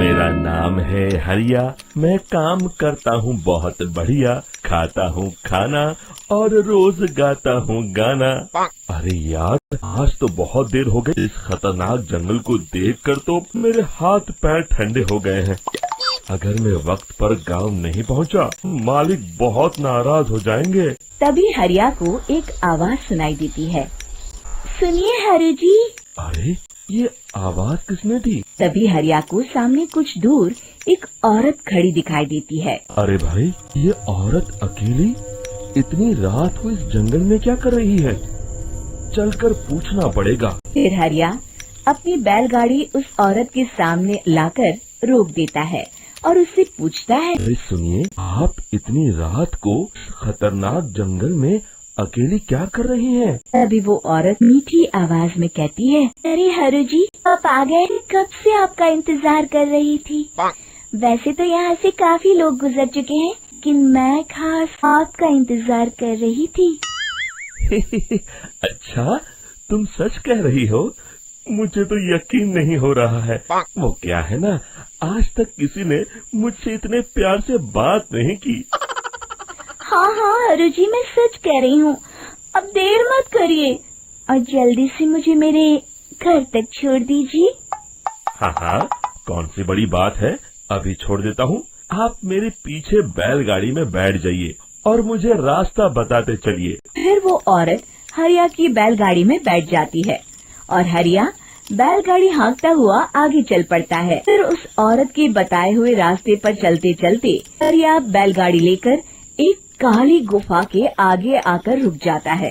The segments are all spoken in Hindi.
मेरा नाम है हरिया, मैं काम करता हूँ बहुत बढ़िया, खाता हूँ खाना और रोज गाता हूँ गाना। अरे यार, आज तो बहुत देर हो गई। इस खतरनाक जंगल को देखकर तो मेरे हाथ पैर ठंडे हो गए हैं। अगर मैं वक्त पर गांव नहीं पहुंचा, मालिक बहुत नाराज हो जाएंगे। तभी हरिया को एक आवाज सुनाई देती है। सुनिए हरु जी। अरे, ये आवाज किसने दी? तभी हरिया को सामने कुछ दूर एक औरत खड़ी दिखाई देती है। अरे भाई, ये औरत अकेली इतनी रात को इस जंगल में क्या कर रही है? चलकर पूछना पड़ेगा। फिर हरिया अपनी बैलगाड़ी उस औरत के सामने लाकर रोक देता है और उससे पूछता है। अरे सुनिए, आप इतनी रात को खतरनाक जंगल में अकेली क्या कर रही हैं? तभी वो औरत मीठी आवाज में कहती है, अरे हरु जी, आप आ गए। कब से आपका इंतजार कर रही थी। वैसे तो यहाँ से काफी लोग गुजर चुके हैं, लेकिन मैं खास आपका इंतजार कर रही थी। अच्छा, तुम सच कह रही हो? मुझे तो यकीन नहीं हो रहा है। वो क्या है ना, आज तक किसी ने मुझसे इतने प्यार से बात नहीं की। हाँ हाँ हरु जी, मैं सच कह रही हूँ। अब देर मत करिए और जल्दी से मुझे मेरे घर तक छोड़ दीजिए। हाँ हाँ, कौन सी बड़ी बात है, अभी छोड़ देता हूँ। आप मेरे पीछे बैलगाड़ी में बैठ जाइए और मुझे रास्ता बताते चलिए। फिर वो औरत हरिया की बैलगाड़ी में बैठ जाती है और हरिया बैलगाड़ी हाँकता हुआ आगे चल पड़ता है। फिर उस औरत के बताए हुए रास्ते पर चलते चलते हरिया बैलगाड़ी लेकर एक काली गुफा के आगे आकर रुक जाता है।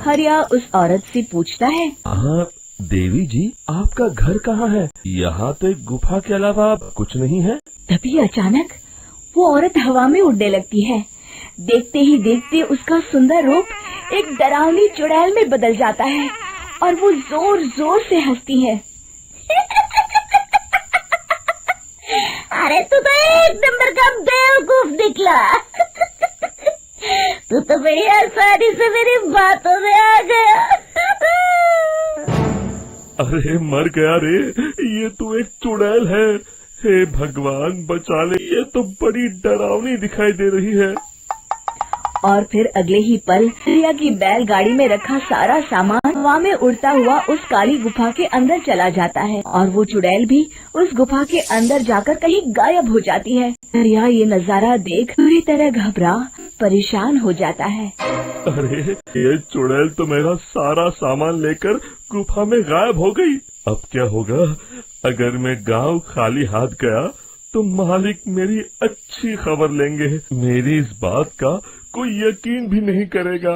हरिया उस औरत से पूछता है, हाँ देवी जी, आपका घर कहाँ है? यहाँ तो एक गुफा के अलावा कुछ नहीं है। तभी अचानक वो औरत हवा में उड़ने लगती है। देखते ही देखते उसका सुंदर रूप एक डरावनी चुड़ैल में बदल जाता है और वो जोर जोर से हंसती है। अरे तू तो एक नंबर का बेवकूफ निकला। तू तो बड़ी आसानी से मेरी बातों में आ गया। अरे मर गया रे, ये तो एक चुड़ैल है। हे भगवान बचा ले, ये तो बड़ी डरावनी दिखाई दे रही है। और फिर अगले ही पल हरिया की बैलगाड़ी में रखा सारा सामान हवा में उड़ता हुआ उस काली गुफा के अंदर चला जाता है और वो चुड़ैल भी उस गुफा के अंदर जाकर कहीं गायब हो जाती है। हरिया ये नजारा देख पूरी तरह घबरा परेशान हो जाता है। अरे, ये चुड़ैल तो मेरा सारा सामान लेकर गुफा में गायब हो गई। अब क्या होगा? अगर मैं गांव खाली हाथ गया तो मालिक मेरी अच्छी खबर लेंगे। मेरी इस बात का कोई यकीन भी नहीं करेगा।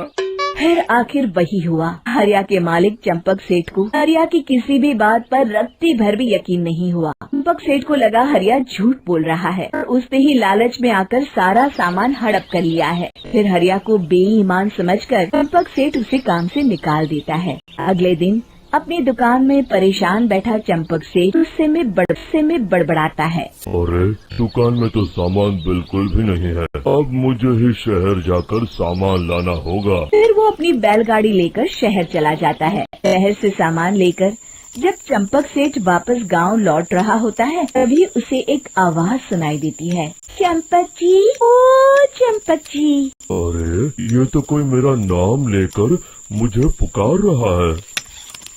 फिर आखिर वही हुआ। हरिया के मालिक चंपक सेठ को हरिया की किसी भी बात पर रत्ती भर भी यकीन नहीं हुआ। चंपक सेठ को लगा हरिया झूठ बोल रहा है और उसने ही लालच में आकर सारा सामान हड़प कर लिया है। फिर हरिया को बेईमान समझकर चंपक सेठ उसे काम से निकाल देता है। अगले दिन अपनी दुकान में परेशान बैठा चंपक सेठ गुस्से में बड़बड़ाता है। अरे, दुकान में तो सामान बिल्कुल भी नहीं है। अब मुझे ही शहर जाकर सामान लाना होगा। फिर वो अपनी बैलगाड़ी लेकर शहर चला जाता है। शहर से सामान लेकर जब चंपक सेठ वापस गांव लौट रहा होता है, तभी उसे एक आवाज सुनाई देती है। चंपक जी, ओ चंपक जी। अरे, ये तो कोई मेरा नाम लेकर मुझे पुकार रहा है।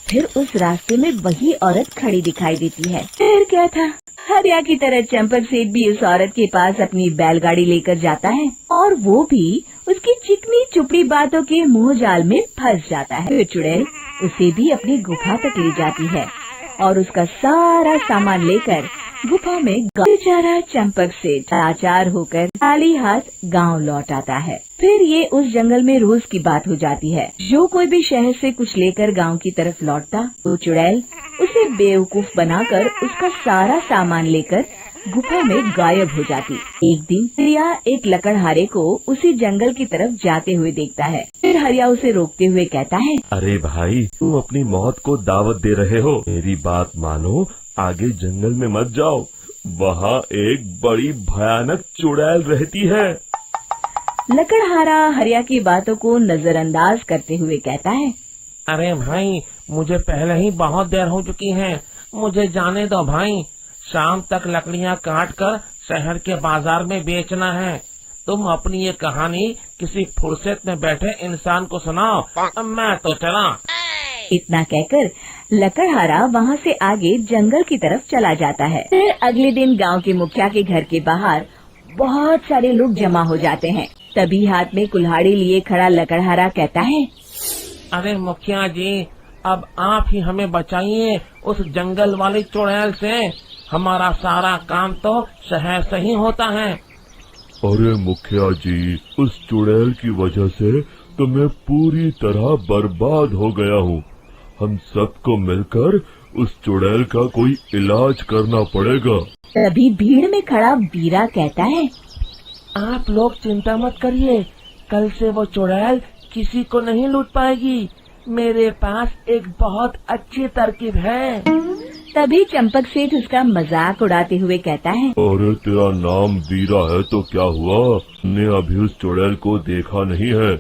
फिर उस रास्ते में वही औरत खड़ी दिखाई देती है। फिर क्या था, हरिया की तरह चंपक सेठ भी उस औरत के पास अपनी बैलगाड़ी लेकर जाता है और वो भी उसकी चिकनी चुपड़ी बातों के मोह जाल में फंस जाता है। फिर चुड़ैल उसे भी अपनी गुफा तक ले जाती है और उसका सारा सामान लेकर गुफा में बेचारा चंपक सेठ लाचार होकर खाली हाथ गांव लौट आता है। फिर ये उस जंगल में रोज की बात हो जाती है। जो कोई भी शहर से कुछ लेकर गांव की तरफ लौटता तो चुड़ैल उसे बेवकूफ बनाकर उसका सारा सामान लेकर गुफा में गायब हो जाती। एक दिन हरिया एक लकड़हारे को उसी जंगल की तरफ जाते हुए देखता है। फिर हरिया उसे रोकते हुए कहता है, अरे भाई, तुम अपनी मौत को दावत दे रहे हो। मेरी बात मानो, आगे जंगल में मत जाओ। वहाँ एक बड़ी भयानक चुड़ैल रहती है। लकड़हारा हरिया की बातों को नजरअंदाज करते हुए कहता है, अरे भाई, मुझे पहले ही बहुत देर हो चुकी है, मुझे जाने दो भाई। शाम तक लकड़ियाँ काट कर शहर के बाजार में बेचना है। तुम अपनी ये कहानी किसी फुर्सत में बैठे इंसान को सुनाओ, मैं तो चला। इतना कहकर लकड़हारा वहाँ से आगे जंगल की तरफ चला जाता है। फिर अगले दिन गांव के मुखिया के घर के बाहर बहुत सारे लोग जमा हो जाते हैं। तभी हाथ में कुल्हाड़ी लिए खड़ा लकड़हारा कहता है, अरे मुखिया जी, अब आप ही हमें बचाइए उस जंगल वाली चुड़ैल से। हमारा सारा काम तो शहर से ही होता है। अरे मुखिया जी, उस चुड़ैल की वजह से तो मैं पूरी तरह बर्बाद हो गया हूँ। हम सबको मिलकर उस चुड़ैल का कोई इलाज करना पड़ेगा। तभी भीड़ में खड़ा वीरा कहता है, आप लोग चिंता मत करिए, कल से वो चुड़ैल किसी को नहीं लूट पाएगी। मेरे पास एक बहुत अच्छी तरकीब है। तभी चंपक सेठ उसका मजाक उड़ाते हुए कहता है, अरे तेरा नाम वीरा है तो क्या हुआ? ने अभी उस चुड़ैल को देखा नहीं है?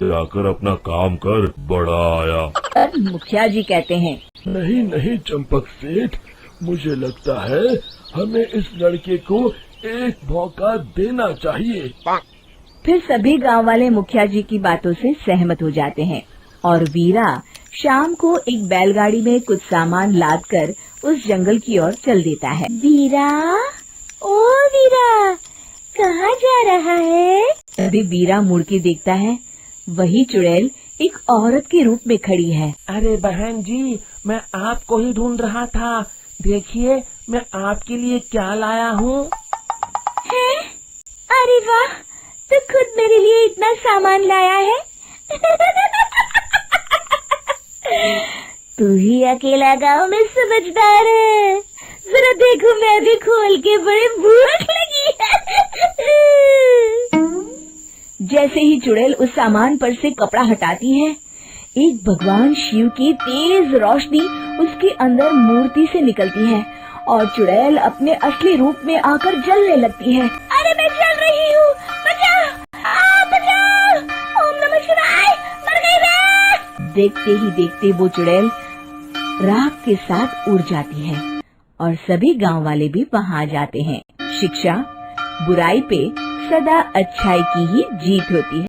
जाकर अपना काम कर, बड़ा आया। और मुखिया जी कहते हैं, नहीं नहीं चंपक सेठ, मुझे लगता है हमें इस लड़के को एक मौका देना चाहिए। फिर सभी गांव वाले मुखिया जी की बातों से सहमत हो जाते हैं और वीरा शाम को एक बैलगाड़ी में कुछ सामान लाद कर उस जंगल की ओर चल देता है। वीरा, ओ वीरा, कहाँ जा रहा है? तभी वीरा मुड़ के देखता है, वही चुड़ैल एक औरत के रूप में खड़ी है। अरे बहन जी, मैं आपको ही ढूंढ रहा था। देखिए, मैं आपके लिए क्या लाया हूँ। अरे वाह, तो खुद मेरे लिए इतना सामान लाया है। तू ही अकेला गांव में समझदार है। जरा देखो, मैं भी खोल के, बड़े भूख लगी है। जैसे ही चुड़ैल उस सामान पर से कपड़ा हटाती है, एक भगवान शिव की तेज रोशनी उसके अंदर मूर्ति से निकलती है और चुड़ैल अपने असली रूप में आकर जलने लगती है। अरे मैं जल रही हूँ, बचाओ, बचाओ, ओम नमः शिवाय, मर गई मैं। देखते ही देखते वो चुड़ैल राख के साथ उड़ जाती है और सभी गांव वाले भी वहाँ जाते हैं। शिक्षा बुराई पे सदा अच्छाई की ही जीत होती है।